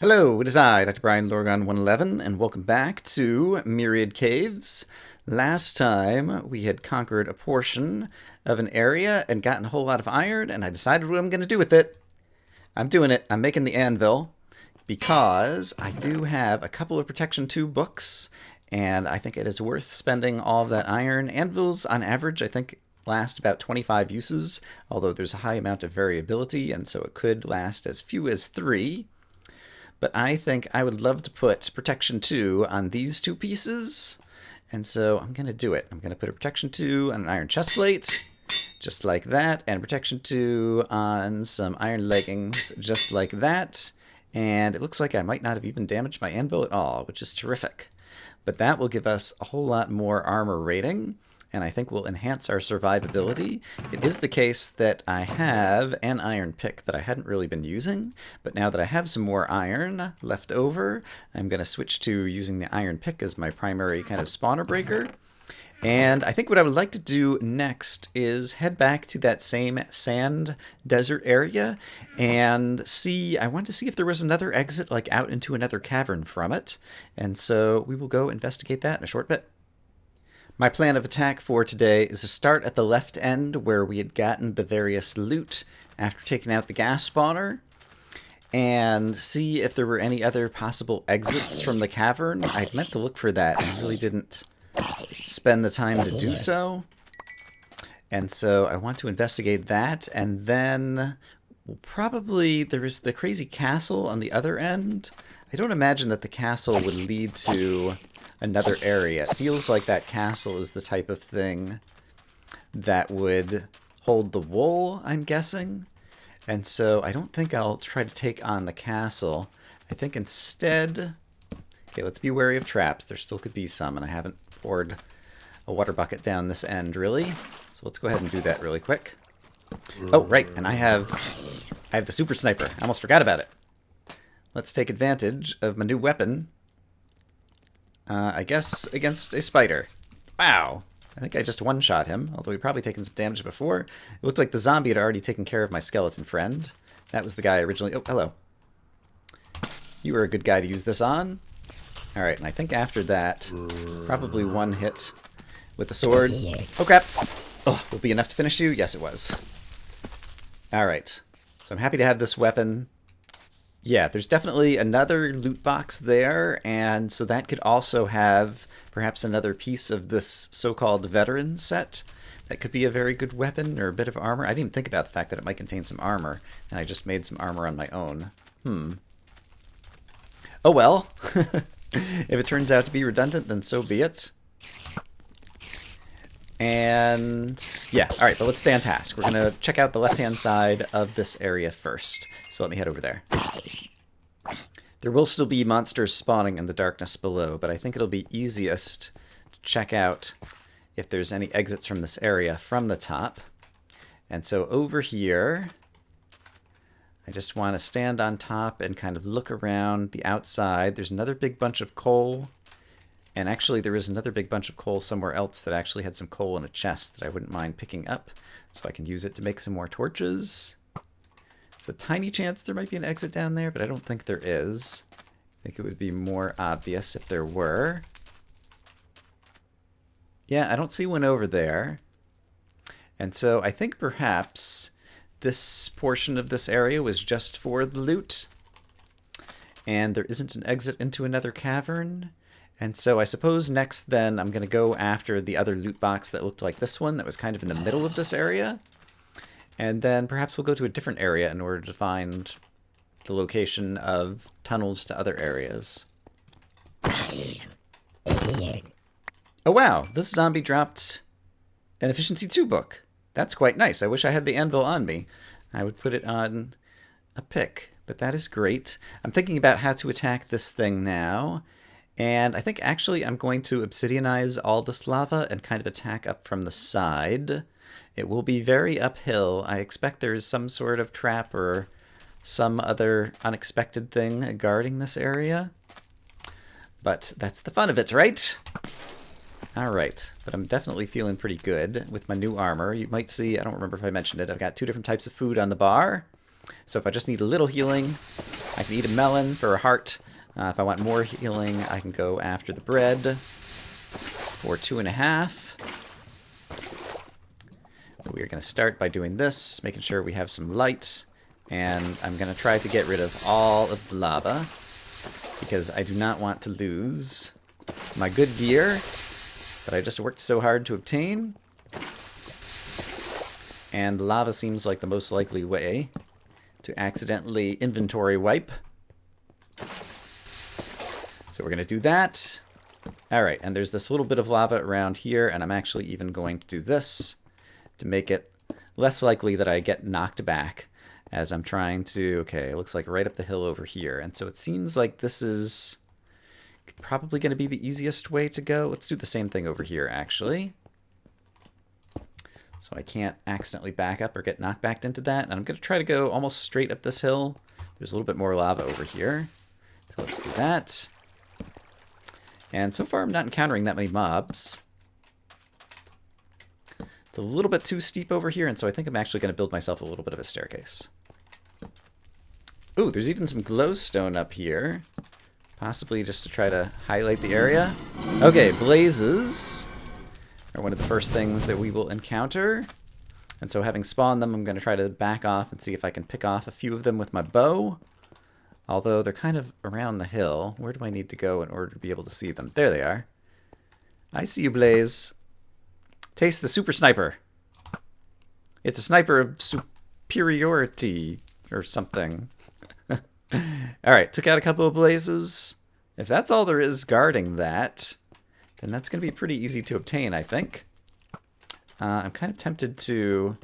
Hello, it is I, Dr. Brian Lorgon 111, and welcome back to Myriad Caves. Last time we had conquered a portion of an area and gotten a whole lot of iron, and I decided what I'm going to do with it. I'm doing it. I'm making the anvil because I do have a couple of Protection 2 books, and I think it is worth spending all of that iron. Anvils, on average, I think last about 25 uses, although there's a high amount of variability, and so it could last as few as 3. But I think I would love to put Protection 2 on these two pieces, and so I'm going to do it. I'm going to put a Protection 2 on an iron chest plate, just like that, and Protection 2 on some iron leggings, just like that. And it looks like I might not have even damaged my anvil at all, which is terrific. But that will give us a whole lot more armor rating, and I think will enhance our survivability. It is the case that I have an iron pick that I hadn't really been using, but now that I have some more iron left over, I'm going to switch to using the iron pick as my primary kind of spawner breaker. And I think what I would like to do next is head back to that same sand desert area and see, I wanted to see if there was another exit like out into another cavern from it. And so we will go investigate that in a short bit. My plan of attack for today is to start at the left end where we had gotten the various loot after taking out the gas spawner and see if there were any other possible exits from the cavern. I meant to look for that and really didn't spend the time to do so. And so I want to investigate that, and then we'll probably, there is the crazy castle on the other end. I don't imagine that the castle would lead to another area. It feels like that castle is the type of thing that would hold the wool, I'm guessing. And so I don't think I'll try to take on the castle. I think instead, okay, let's be wary of traps. There still could be some, and I haven't poured a water bucket down this end, really. So let's go ahead and do that really quick. Oh, right, and I have the super sniper. I almost forgot about it. Let's take advantage of my new weapon. I guess against a spider. Wow. I think I just one-shot him, although he'd probably taken some damage before. It looked like the zombie had already taken care of my skeleton friend. That was the guy originally. Oh, hello. You were a good guy to use this on. Alright, and I think after that, probably one hit with the sword. Oh, crap. Oh, will be enough to finish you? Yes, it was. Alright. So I'm happy to have this weapon. Yeah, there's definitely another loot box there, and so that could also have perhaps another piece of this so-called veteran set. That could be a very good weapon or a bit of armor. I didn't even think about the fact that it might contain some armor, and I just made some armor on my own. Oh well. If it turns out to be redundant, then so be it. And yeah, alright, but let's stay on task. We're going to check out the left-hand side of this area first. So let me head over there. There will still be monsters spawning in the darkness below, but I think it'll be easiest to check out if there's any exits from this area from the top. And so over here, I just want to stand on top and kind of look around the outside. There's another big bunch of coal. And actually, there is another big bunch of coal somewhere else that actually had some coal in a chest that I wouldn't mind picking up, so I can use it to make some more torches. It's a tiny chance there might be an exit down there, but I don't think there is. I think it would be more obvious if there were. Yeah, I don't see one over there. And so I think perhaps this portion of this area was just for the loot. And there isn't an exit into another cavern. And so I suppose next then I'm going to go after the other loot box that looked like this one that was kind of in the middle of this area. And then perhaps we'll go to a different area in order to find the location of tunnels to other areas. Oh wow, this zombie dropped an Efficiency 2 book. That's quite nice. I wish I had the anvil on me. I would put it on a pick, but that is great. I'm thinking about how to attack this thing now. And I think actually I'm going to obsidianize all this lava and kind of attack up from the side. It will be very uphill. I expect there's some sort of trap or some other unexpected thing guarding this area. But that's the fun of it, right? Alright, but I'm definitely feeling pretty good with my new armor. You might see, I don't remember if I mentioned it, I've got 2 different types of food on the bar. So if I just need a little healing, I can eat a melon for a heart. If I want more healing, I can go after the bread for 2.5. We're going to start by doing this, making sure we have some light. And I'm going to try to get rid of all of the lava, because I do not want to lose my good gear that I just worked so hard to obtain. And lava seems like the most likely way to accidentally inventory wipe. So we're going to do that. Alright, and there's this little bit of lava around here, and I'm actually even going to do this to make it less likely that I get knocked back as I'm trying to... Okay, it looks like right up the hill over here. And so it seems like this is probably going to be the easiest way to go. Let's do the same thing over here, actually. So I can't accidentally back up or get knocked back into that. And I'm going to try to go almost straight up this hill. There's a little bit more lava over here. So let's do that. And so far I'm not encountering that many mobs. It's a little bit too steep over here, and so I think I'm actually going to build myself a little bit of a staircase. Ooh, there's even some glowstone up here. Possibly just to try to highlight the area. Okay, blazes are one of the first things that we will encounter. And so having spawned them, I'm going to try to back off and see if I can pick off a few of them with my bow. Although they're kind of around the hill. Where do I need to go in order to be able to see them? There they are. I see you, Blaze. Taste the super sniper. It's a sniper of superiority or something. Alright, took out a couple of blazes. If that's all there is guarding that, then that's going to be pretty easy to obtain, I think. I'm kind of tempted to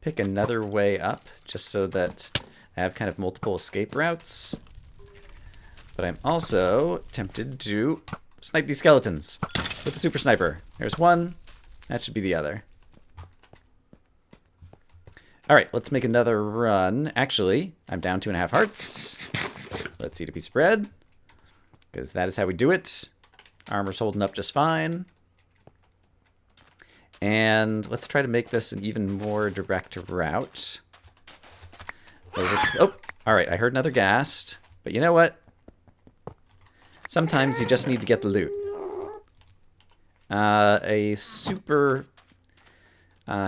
pick another way up, just so that I have kind of multiple escape routes. But I'm also tempted to snipe these skeletons with the super sniper. There's one. That should be the other. Alright, let's make another run. Actually, I'm down 2.5 hearts. Let's eat a piece of bread, because that is how we do it. Armor's holding up just fine. And let's try to make this an even more direct route. Oh, alright, I heard another ghast. But you know what? Sometimes you just need to get the loot. A super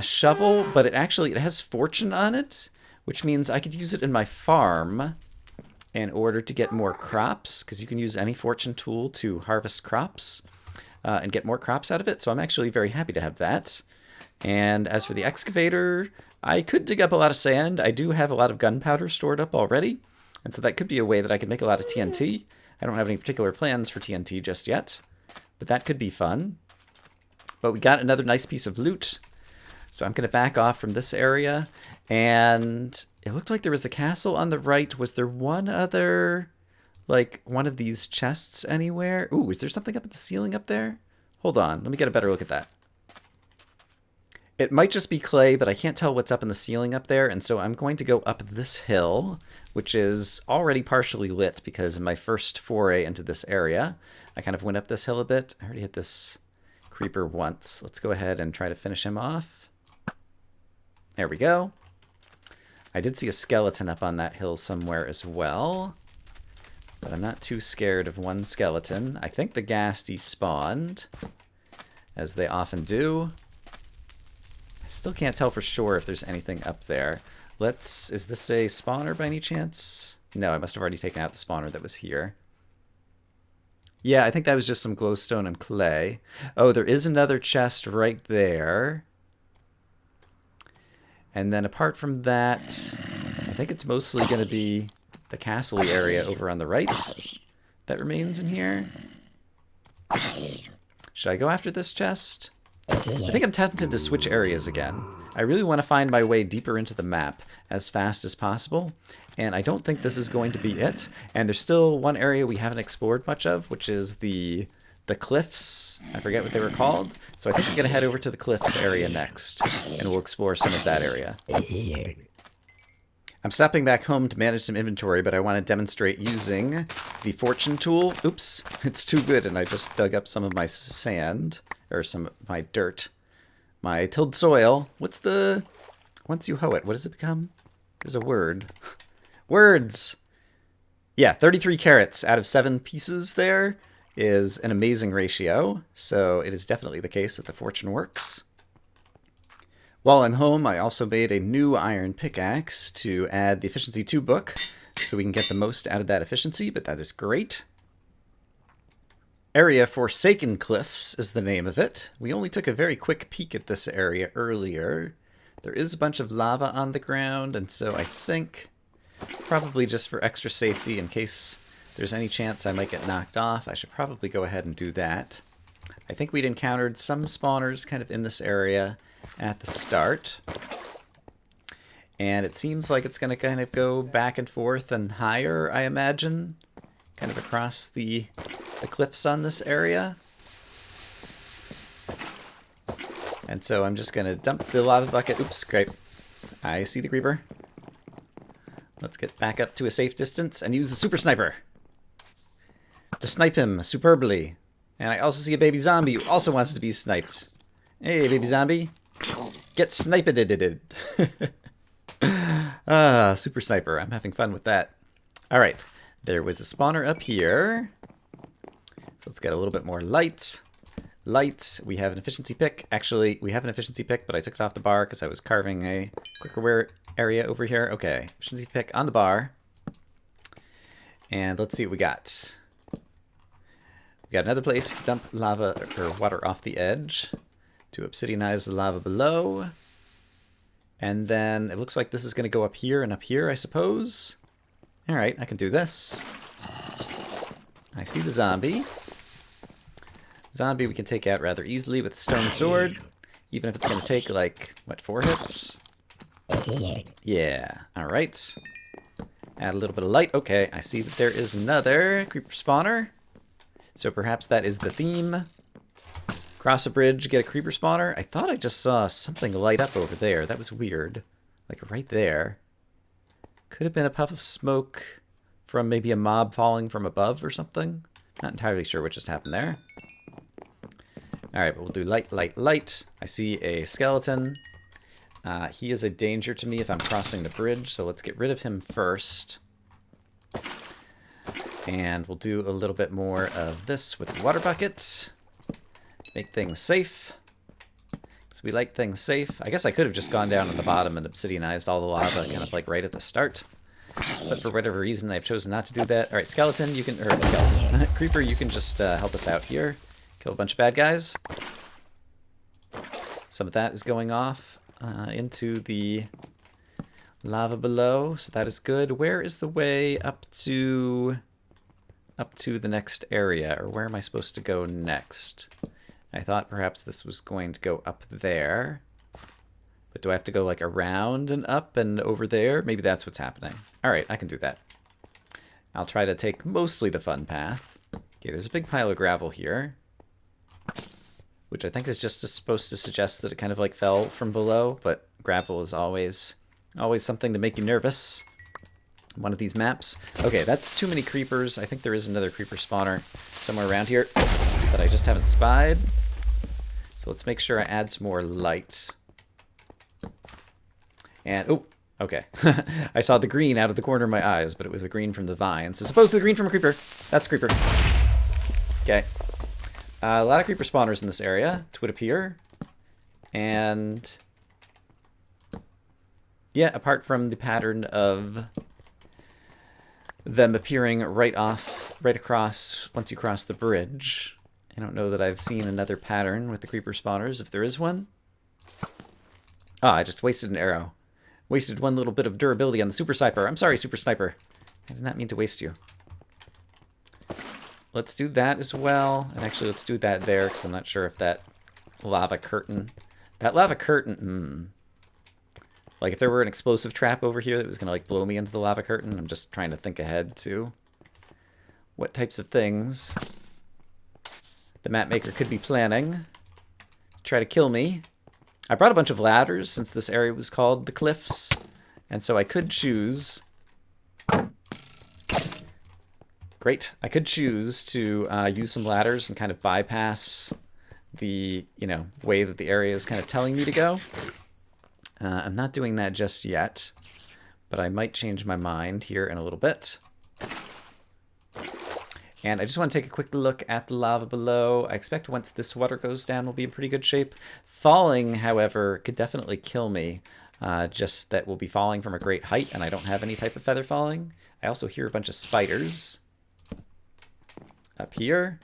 shovel, but it has fortune on it, which means I could use it in my farm in order to get more crops, because you can use any fortune tool to harvest crops and get more crops out of it. So I'm actually very happy to have that. And as for the excavator, I could dig up a lot of sand. I do have a lot of gunpowder stored up already, and so that could be a way that I could make a lot of TNT. I don't have any particular plans for TNT just yet, but that could be fun. But we got another nice piece of loot. So I'm going to back off from this area. And it looked like there was the castle on the right. Was there one other, like, one of these chests anywhere? Ooh, is there something up at the ceiling up there? Hold on. Let me get a better look at that. It might just be clay, but I can't tell what's up in the ceiling up there. And so I'm going to go up this hill, which is already partially lit because in my first foray into this area, I kind of went up this hill a bit. I already hit this creeper once. Let's go ahead and try to finish him off. There we go. I did see a skeleton up on that hill somewhere as well, but I'm not too scared of one skeleton. I think the ghast despawned, as they often do. I still can't tell for sure if there's anything up there. Is this a spawner by any chance? No, I must have already taken out the spawner that was here. Yeah, I think that was just some glowstone and clay. Oh, there is another chest right there. And then apart from that, I think it's mostly going to be the castle area over on the right that remains in here. Should I go after this chest? I think I'm tempted to switch areas again. I really want to find my way deeper into the map as fast as possible, and I don't think this is going to be it. And there's still one area we haven't explored much of, which is the cliffs. I forget what they were called. So I think I'm going to head over to the cliffs area next, and we'll explore some of that area. I'm stopping back home to manage some inventory, but I want to demonstrate using the fortune tool. Oops, it's too good, and I just dug up some of my sand, or some of my dirt. My tilled soil. Once you hoe it, what does it become? There's a word. Words! Yeah, 33 carrots out of 7 pieces there is an amazing ratio. So it is definitely the case that the fortune works. While I'm home, I also made a new iron pickaxe to add the efficiency 2 book so we can get the most out of that efficiency, but that is great. Area Forsaken Cliffs is the name of it. We only took a very quick peek at this area earlier. There is a bunch of lava on the ground, and so I think, probably just for extra safety, in case there's any chance I might get knocked off, I should probably go ahead and do that. I think we'd encountered some spawners kind of in this area at the start. And it seems like it's going to kind of go back and forth and higher, I imagine, kind of across the cliffs on this area. And so I'm just going to dump the lava bucket. Oops, great. I see the creeper. Let's get back up to a safe distance and use the super sniper to snipe him superbly. And I also see a baby zombie who also wants to be sniped. Hey, baby zombie. Get sniped. Super sniper. I'm having fun with that. All right. There was a spawner up here. So let's get a little bit more light. Light. We have an efficiency pick. Actually, we have an efficiency pick, but I took it off the bar because I was carving a quicker wear area over here. Okay. Efficiency pick on the bar. And let's see what we got. We got another place to dump lava or water off the edge to obsidianize the lava below. And then it looks like this is going to go up here and up here, I suppose. All right, I can do this. I see the zombie. Zombie we can take out rather easily with a stone sword, even if it's going to take, like, what, 4 hits? Yeah, all right. Add a little bit of light. Okay, I see that there is another creeper spawner. So perhaps that is the theme. Cross a bridge, get a creeper spawner. I thought I just saw something light up over there. That was weird. Like right there. Could have been a puff of smoke from maybe a mob falling from above or something. Not entirely sure what just happened there. Alright, but we'll do light, light, light. I see a skeleton. He is a danger to me if I'm crossing the bridge, so let's get rid of him first. And we'll do a little bit more of this with the water bucket. Make things safe. Because we like things safe. I guess I could have just gone down on the bottom and obsidianized all the lava kind of like right at the start. But for whatever reason, I've chosen not to do that. Alright, skeleton, you can... Or skeleton. Creeper, you can just help us out here. Kill a bunch of bad guys. Some of that is going off into the lava below, so that is good. Where is the way up to the next area, or where am I supposed to go next? I thought perhaps this was going to go up there. But do I have to go like around and up and over there? Maybe that's what's happening. Alright, I can do that. I'll try to take mostly the fun path. Okay, there's a big pile of gravel here. Which I think is just supposed to suggest that it kind of like fell from below, but gravel is always something to make you nervous. One of these maps. Okay, that's too many creepers. I think there is another creeper spawner somewhere around here that I just haven't spied. So let's make sure I add some more light. And, oh, okay. I saw the green out of the corner of my eyes, but it was the green from the vines. As opposed to the green from a creeper. That's a creeper. Okay. A lot of creeper spawners in this area, it would appear. And yeah, apart from the pattern of them appearing right across once you cross the bridge, I don't know that I've seen another pattern with the creeper spawners, if there is one. Ah, I just wasted an arrow. Wasted one little bit of durability on the super sniper. I'm sorry, super sniper. I did not mean to waste you. Let's do that as well. And actually, let's do that there, because I'm not sure if that lava curtain... That lava curtain... Like, if there were an explosive trap over here that was going to, like, blow me into the lava curtain, I'm just trying to think ahead to what types of things the map maker could be planning to try to kill me. I brought a bunch of ladders, since this area was called the Cliffs, and so I could choose... Great. I could choose to use some ladders and kind of bypass the, way that the area is kind of telling me to go. I'm not doing that just yet, but I might change my mind here in a little bit. And I just want to take a quick look at the lava below. I expect once this water goes down, we'll be in pretty good shape. Falling, however, could definitely kill me. Just that we'll be falling from a great height, and I don't have any type of feather falling. I also hear a bunch of spiders up here.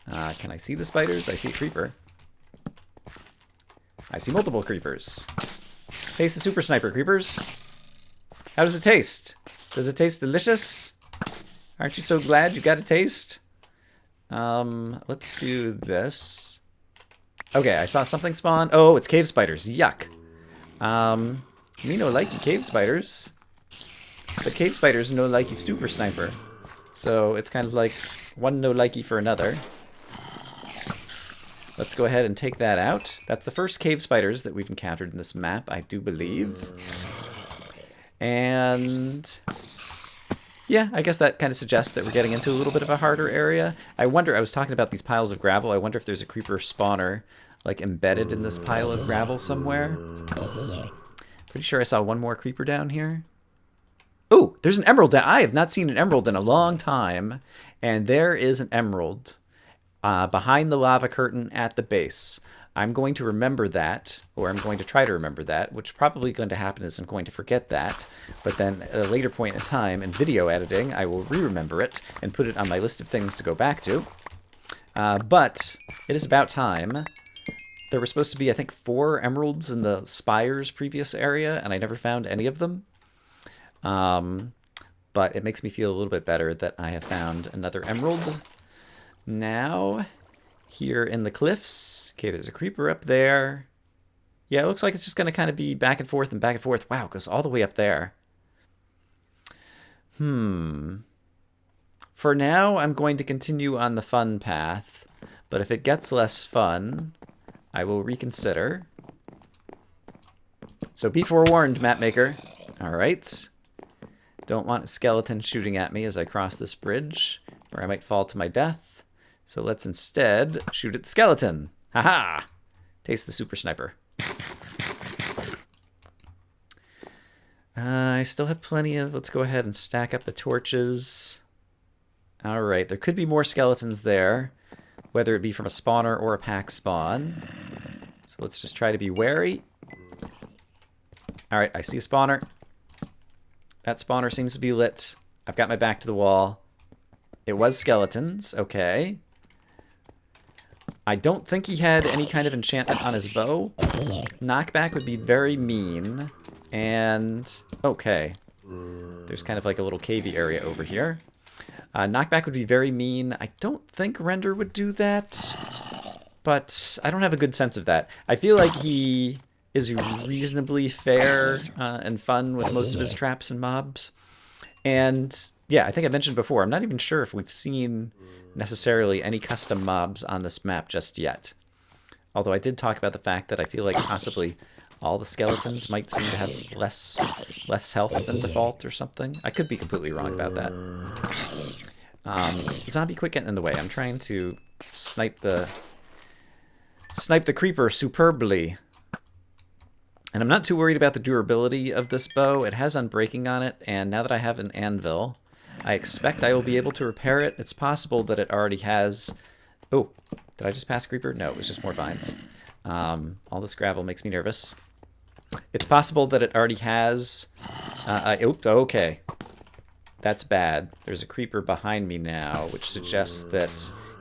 Can I see the spiders? I see a creeper. I see multiple creepers. Taste the super sniper, creepers. How does it taste? Does it taste delicious? Aren't you so glad you got a taste? Let's do this. Okay, I saw something spawn. Oh, it's cave spiders. Yuck. Me no likey cave spiders. But cave spiders no likey super sniper. So it's kind of like one no likey for another. Let's go ahead and take that out. That's the first cave spiders that we've encountered in this map, I do believe. And yeah, I guess that kind of suggests that we're getting into a little bit of a harder area. I wonder, I was talking about these piles of gravel. I wonder if there's a creeper spawner like embedded in this pile of gravel somewhere. Pretty sure I saw one more creeper down here. Oh, there's an emerald. I have not seen an emerald in a long time. And there is an emerald behind the lava curtain at the base. I'm going to remember that, or I'm going to try to remember that, which probably going to happen is I'm going to forget that. But then at a later point in time in video editing, I will re-remember it and put it on my list of things to go back to. But it is about time. There were supposed to be, I think, 4 emeralds in the Spire's previous area, and I never found any of them. But it makes me feel a little bit better that I have found another emerald. Now, here in the cliffs. Okay, there's a creeper up there. Yeah, it looks like it's just going to kind of be back and forth and back and forth. Wow, it goes all the way up there. For now, I'm going to continue on the fun path. But if it gets less fun, I will reconsider. So be forewarned, mapmaker. All right. Don't want a skeleton shooting at me as I cross this bridge, or I might fall to my death. So let's instead shoot at the skeleton. Haha! Taste the super sniper. I still have plenty of... Let's go ahead and stack up the torches. All right, there could be more skeletons there, whether it be from a spawner or a pack spawn. So let's just try to be wary. All right, I see a spawner. That spawner seems to be lit. I've got my back to the wall. It was skeletons. Okay. I don't think he had any kind of enchantment on his bow. Knockback would be very mean. And, okay. There's kind of like a little cavey area over here. Knockback would be very mean. I don't think Render would do that. But I don't have a good sense of that. I feel like he is reasonably fair and fun with most of his traps and mobs. And yeah, I think I mentioned before, I'm not even sure if we've seen necessarily any custom mobs on this map just yet. Although I did talk about the fact that I feel like possibly all the skeletons might seem to have less health than default or something. I could be completely wrong about that. Zombie, quit getting in the way. I'm trying to snipe the creeper superbly. And I'm not too worried about the durability of this bow. It has unbreaking on it, and now that I have an anvil, I expect I will be able to repair it. It's possible that it already has... Oh, did I just pass a creeper? No, it was just more vines. All this gravel makes me nervous. It's possible that it already has... okay. That's bad. There's a creeper behind me now, which suggests that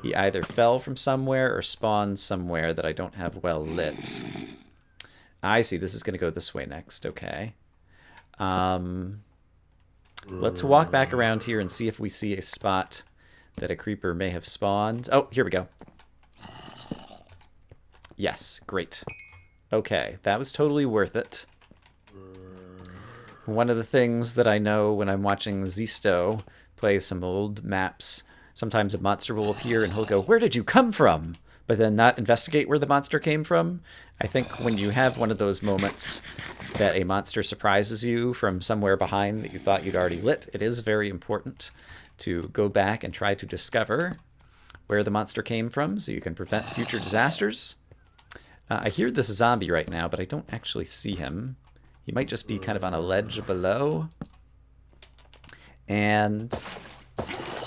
he either fell from somewhere or spawned somewhere that I don't have well lit. I see. This is going to go this way next. Okay. Let's walk back around here and see if we see a spot that a creeper may have spawned. Oh, here we go. Yes, great. Okay, that was totally worth it. One of the things that I know when I'm watching Zisto play some old maps, sometimes a monster will appear and he'll go, "Where did you come from?" But then not investigate where the monster came from. I think when you have one of those moments that a monster surprises you from somewhere behind that you thought you'd already lit, it is very important to go back and try to discover where the monster came from so you can prevent future disasters. I hear this zombie right now, but I don't actually see him. He might just be kind of on a ledge below. And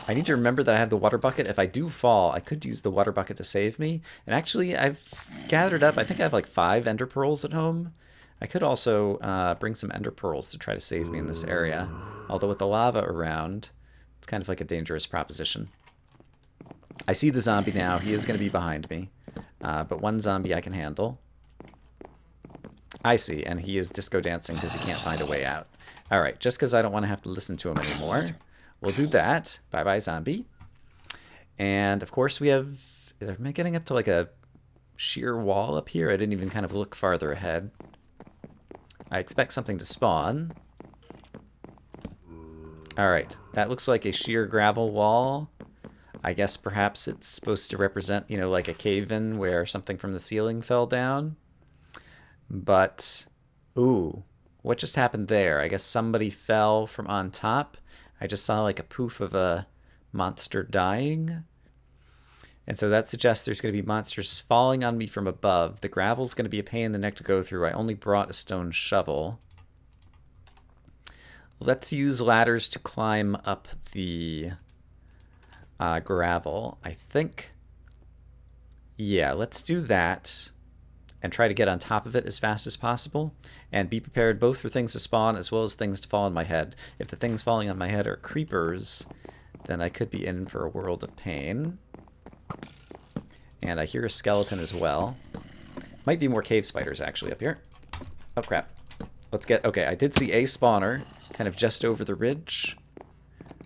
I need to remember that I have the water bucket. If I do fall, I could use the water bucket to save me. And actually, I've gathered up, I think I have like 5 ender pearls at home. I could also bring some ender pearls to try to save me in this area. Although with the lava around, it's kind of like a dangerous proposition. I see the zombie now. He is going to be behind me. But one zombie I can handle. I see, and he is disco dancing because he can't find a way out. All right, just because I don't want to have to listen to him anymore, we'll do that. Bye-bye, zombie. And, of course, we have... Am I getting up to, like, a sheer wall up here? I didn't even kind of look farther ahead. I expect something to spawn. All right, that looks like a sheer gravel wall. I guess perhaps it's supposed to represent, you know, like a cave-in where something from the ceiling fell down. But, ooh, what just happened there? I guess somebody fell from on top. I just saw like a poof of a monster dying. And so that suggests there's going to be monsters falling on me from above. The gravel's going to be a pain in the neck to go through. I only brought a stone shovel. Let's use ladders to climb up the gravel, I think. Yeah, let's do that and try to get on top of it as fast as possible and be prepared both for things to spawn as well as things to fall on my head. If the things falling on my head are creepers, then I could be in for a world of pain. And I hear a skeleton as well. Might be more cave spiders actually up here. Oh crap. Let's get... Okay, I did see a spawner kind of just over the ridge.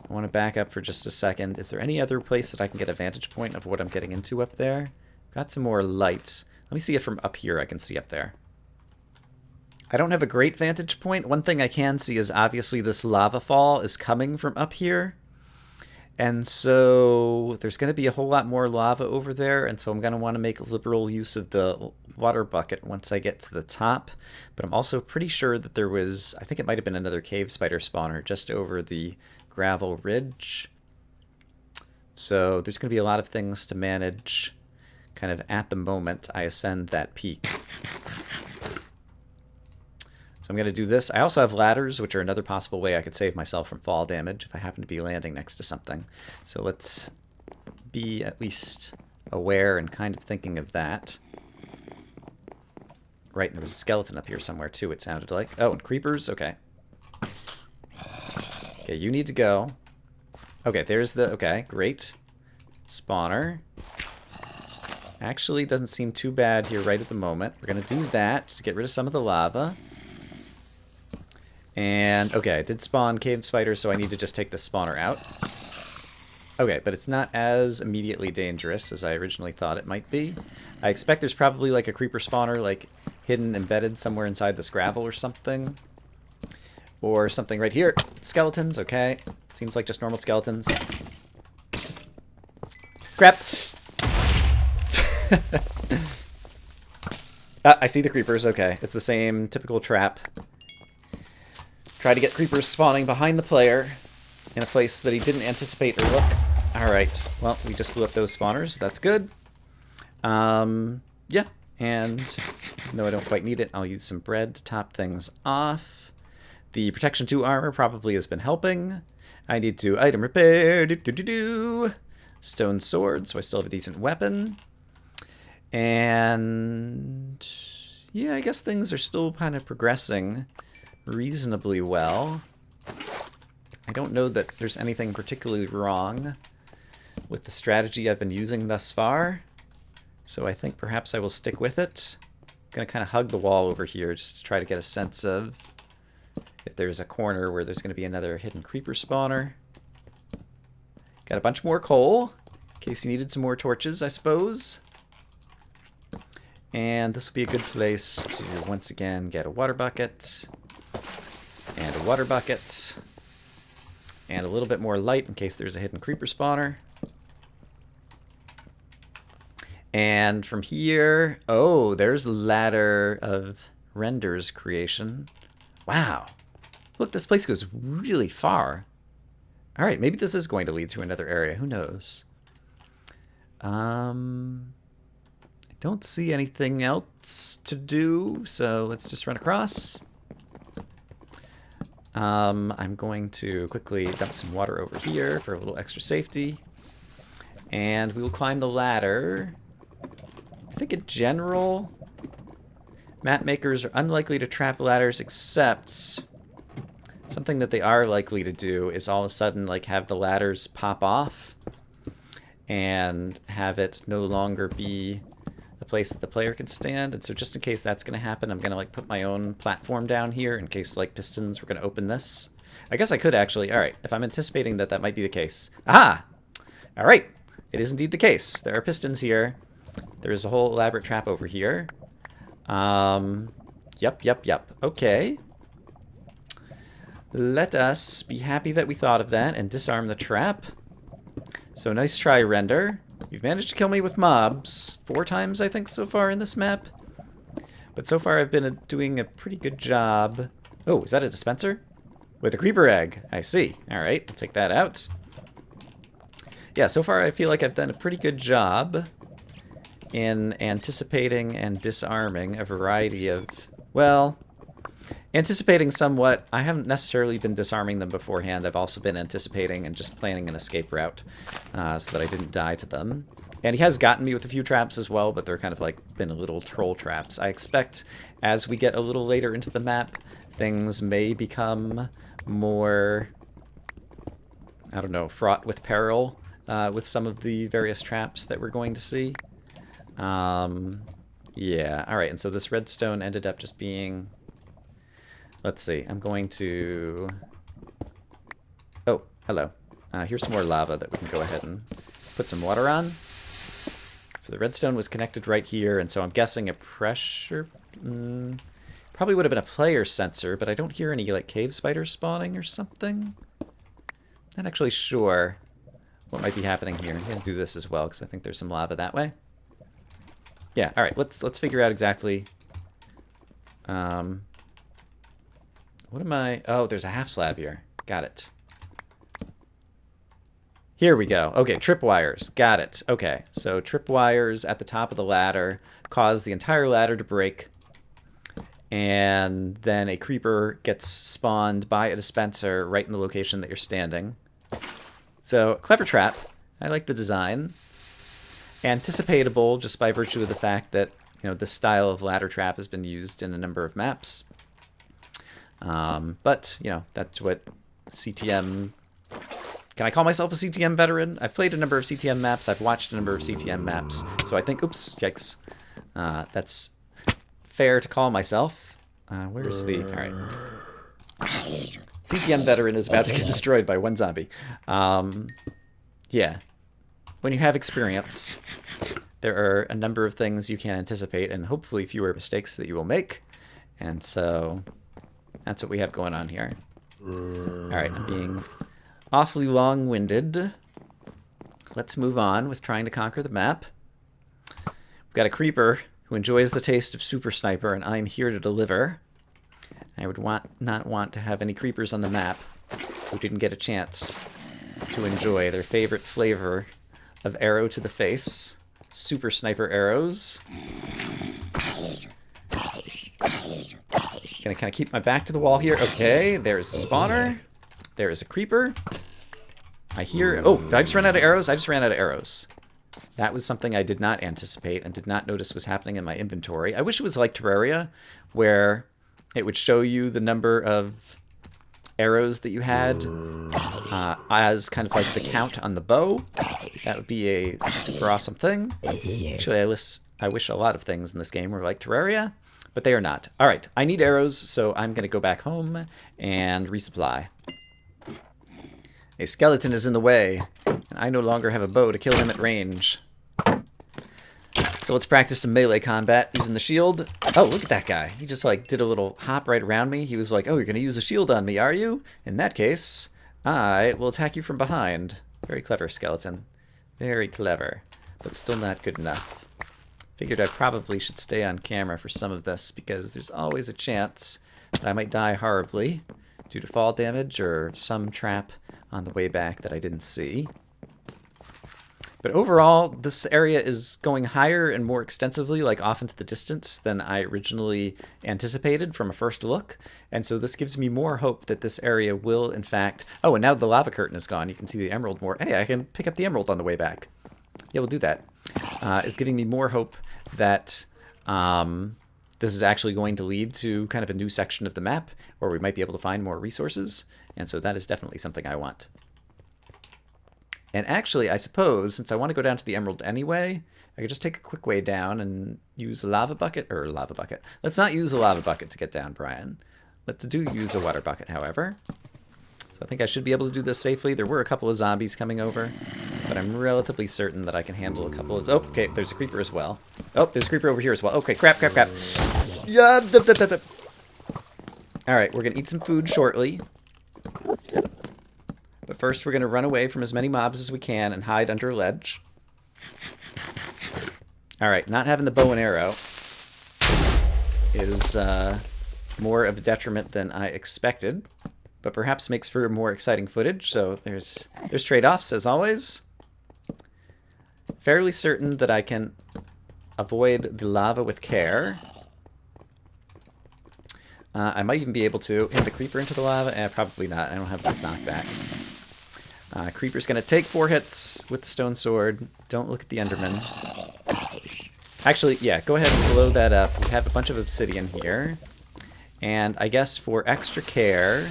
I want to back up for just a second. Is there any other place that I can get a vantage point of what I'm getting into up there? Got some more light. Let me see if from up here I can see up there. I don't have a great vantage point. One thing I can see is obviously this lava fall is coming from up here. And so there's going to be a whole lot more lava over there. And so I'm going to want to make liberal use of the water bucket once I get to the top. But I'm also pretty sure that there was, I think it might have been another cave spider spawner just over the gravel ridge. So there's going to be a lot of things to manage kind of at the moment I ascend that peak. So I'm going to do this. I also have ladders, which are another possible way I could save myself from fall damage if I happen to be landing next to something. So let's be at least aware and kind of thinking of that. Right, there was a skeleton up here somewhere too, it sounded like. Oh, and creepers? Okay. Okay, you need to go. Okay, there's the... Okay, great. Spawner. Actually, doesn't seem too bad here right at the moment. We're going to do that to get rid of some of the lava. And, okay, I did spawn cave spiders, so I need to just take the spawner out. Okay, but it's not as immediately dangerous as I originally thought it might be. I expect there's probably like a creeper spawner, like, hidden, embedded somewhere inside this gravel or something. Or something right here. Skeletons, okay. Seems like just normal skeletons. Crap! I see the creepers, okay. It's the same typical trap. Try to get creepers spawning behind the player in a place that he didn't anticipate or look. Alright, well, we just blew up those spawners. That's good. Yeah, and though I don't quite need it, I'll use some bread to top things off. The Protection 2 armor probably has been helping. I need to item repair. Stone sword, so I still have a decent weapon. And yeah, I guess things are still kind of progressing reasonably well. I don't know that there's anything particularly wrong with the strategy I've been using thus far. So I think perhaps I will stick with it. I'm going to kind of hug the wall over here just to try to get a sense of if there's a corner where there's going to be another hidden creeper spawner. Got a bunch more coal, in case you needed some more torches, I suppose. And this will be a good place to, once again, get a water bucket. And a water bucket. And a little bit more light in case there's a hidden creeper spawner. And from here... Oh, there's the ladder of Render's creation. Wow. Look, this place goes really far. Alright, maybe this is going to lead to another area. Who knows? I don't see anything else to do, so let's just run across. I'm going to quickly dump some water over here for a little extra safety. And we will climb the ladder. I think in general, map makers are unlikely to trap ladders, except something that they are likely to do is all of a sudden like have the ladders pop off and have it no longer be a place that the player can stand. And so just in case that's going to happen, I'm going to like put my own platform down here in case like pistons were going to open this. I guess I could actually. All right, if I'm anticipating that that might be the case. Aha! All right, it is indeed the case. There are pistons here. There is a whole elaborate trap over here. Yep. Okay. Let us be happy that we thought of that and disarm the trap. So nice try, Render. You've managed to kill me with mobs 4 times, I think, so far in this map. But so far I've been doing a pretty good job. Oh, is that a dispenser? With a creeper egg. I see. All right, I'll take that out. Yeah, so far I feel like I've done a pretty good job in anticipating and disarming a variety of, well, anticipating somewhat. I haven't necessarily been disarming them beforehand. I've also been anticipating and just planning an escape route so that I didn't die to them. And he has gotten me with a few traps as well, but they're kind of like been little troll traps. I expect as we get a little later into the map, things may become more, I don't know, fraught with peril with some of the various traps that we're going to see. Yeah, all right, and so this redstone ended up just being, let's see, I'm going to, oh, hello. Here's some more lava that we can go ahead and put some water on. So the redstone was connected right here, and so I'm guessing a pressure, probably would have been a player sensor, but I don't hear any like cave spiders spawning or something. Not actually sure what might be happening here. I'm gonna do this as well, because I think there's some lava that way. Yeah, all right, let's figure out exactly, what am I, oh, there's a half slab here. Got it. Here we go. Okay, tripwires. Got it. Okay, so tripwires at the top of the ladder cause the entire ladder to break, and then a creeper gets spawned by a dispenser right in the location that you're standing. So, clever trap. I like the design. Anticipatable just by virtue of the fact that, you know, this style of ladder trap has been used in a number of maps. But, you know, that's what CTM... Can I call myself a CTM veteran? I've played a number of CTM maps. I've watched a number of CTM maps. So I think, oops, yikes. That's fair to call myself. Where's the... All right. CTM veteran is about to get destroyed by one zombie. Yeah. When you have experience, there are a number of things you can anticipate and hopefully fewer mistakes that you will make. And so that's what we have going on here. All right, I'm being awfully long-winded. Let's move on with trying to conquer the map. We've got a creeper who enjoys the taste of Super Sniper, and I'm here to deliver. I would not want to have any creepers on the map who didn't get a chance to enjoy their favorite flavor of arrow to the face. Super Sniper arrows. Gonna kind of keep my back to the wall here. Okay, there's a spawner. There is a creeper. I hear... Oh, did I just run out of arrows? I just ran out of arrows. That was something I did not anticipate and did not notice was happening in my inventory. I wish it was like Terraria, where it would show you the number of arrows that you had as kind of like the count on the bow. That would be a super awesome thing. Actually, I wish a lot of things in this game were like Terraria, but they are not. All right, I need arrows, so I'm going to go back home and resupply. A skeleton is in the way, and I no longer have a bow to kill him at range. So let's practice some melee combat using the shield. Oh, look at that guy. He just like did a little hop right around me. He was like, oh, you're going to use a shield on me, are you? In that case, I will attack you from behind. Very clever, skeleton. Very clever, but still not good enough. Figured I probably should stay on camera for some of this because there's always a chance that I might die horribly due to fall damage or some trap on the way back that I didn't see. But overall, this area is going higher and more extensively, like off into the distance, than I originally anticipated from a first look. And so this gives me more hope that this area will, in fact... Oh, and now the lava curtain is gone. You can see the emerald more. Hey, I can pick up the emerald on the way back. Yeah, we'll do that. It's giving me more hope that this is actually going to lead to kind of a new section of the map where we might be able to find more resources. And so that is definitely something I want. And actually, I suppose, since I want to go down to the emerald anyway, I could just take a quick way down and use a lava bucket. Let's not use a lava bucket to get down, Brian. Let's use a water bucket, however. So I think I should be able to do this safely. There were a couple of zombies coming over, but I'm relatively certain that I can handle a couple of... Oh, okay, there's a creeper as well. Oh, there's a creeper over here as well. Okay, crap. Yeah. All right, we're going to eat some food shortly. But first, we're going to run away from as many mobs as we can and hide under a ledge. Alright, not having the bow and arrow is more of a detriment than I expected, but perhaps makes for more exciting footage, so there's trade-offs, as always. Fairly certain that I can avoid the lava with care. I might even be able to hit the creeper into the lava. Probably not. I don't have enough knockback. Creeper's going to take 4 hits with the stone sword. Don't look at the Enderman. Actually, yeah, go ahead and blow that up. We have a bunch of obsidian here. And I guess for extra care,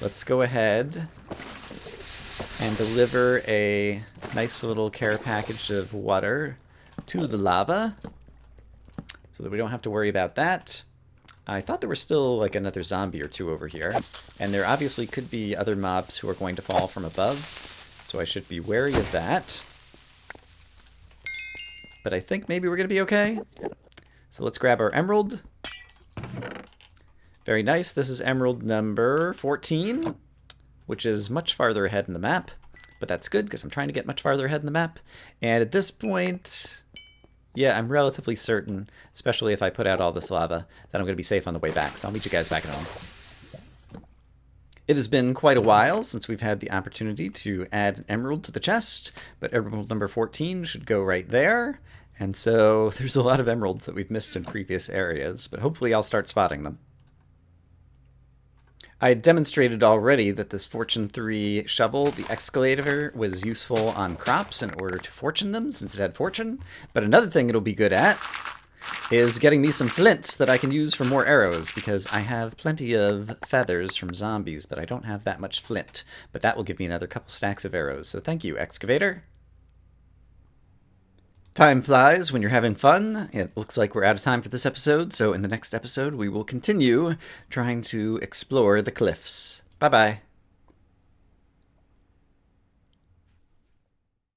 let's go ahead and deliver a nice little care package of water to the lava so that we don't have to worry about that. I thought there was still like another zombie or 2 over here, and there obviously could be other mobs who are going to fall from above, so I should be wary of that. But I think maybe we're going to be okay. So let's grab our emerald. Very nice. This is emerald number 14, which is much farther ahead in the map, but that's good because I'm trying to get much farther ahead in the map. And at this point... yeah, I'm relatively certain, especially if I put out all this lava, that I'm going to be safe on the way back. So I'll meet you guys back at home. It has been quite a while since we've had the opportunity to add an emerald to the chest, but emerald number 14 should go right there. And so there's a lot of emeralds that we've missed in previous areas, but hopefully I'll start spotting them. I had demonstrated already that this Fortune 3 shovel, the excavator, was useful on crops in order to fortune them, since it had fortune. But another thing it'll be good at is getting me some flints that I can use for more arrows, because I have plenty of feathers from zombies, but I don't have that much flint. But that will give me another couple stacks of arrows, so thank you, excavator. Time flies when you're having fun. It looks like we're out of time for this episode, so in the next episode we will continue trying to explore the cliffs. Bye-bye.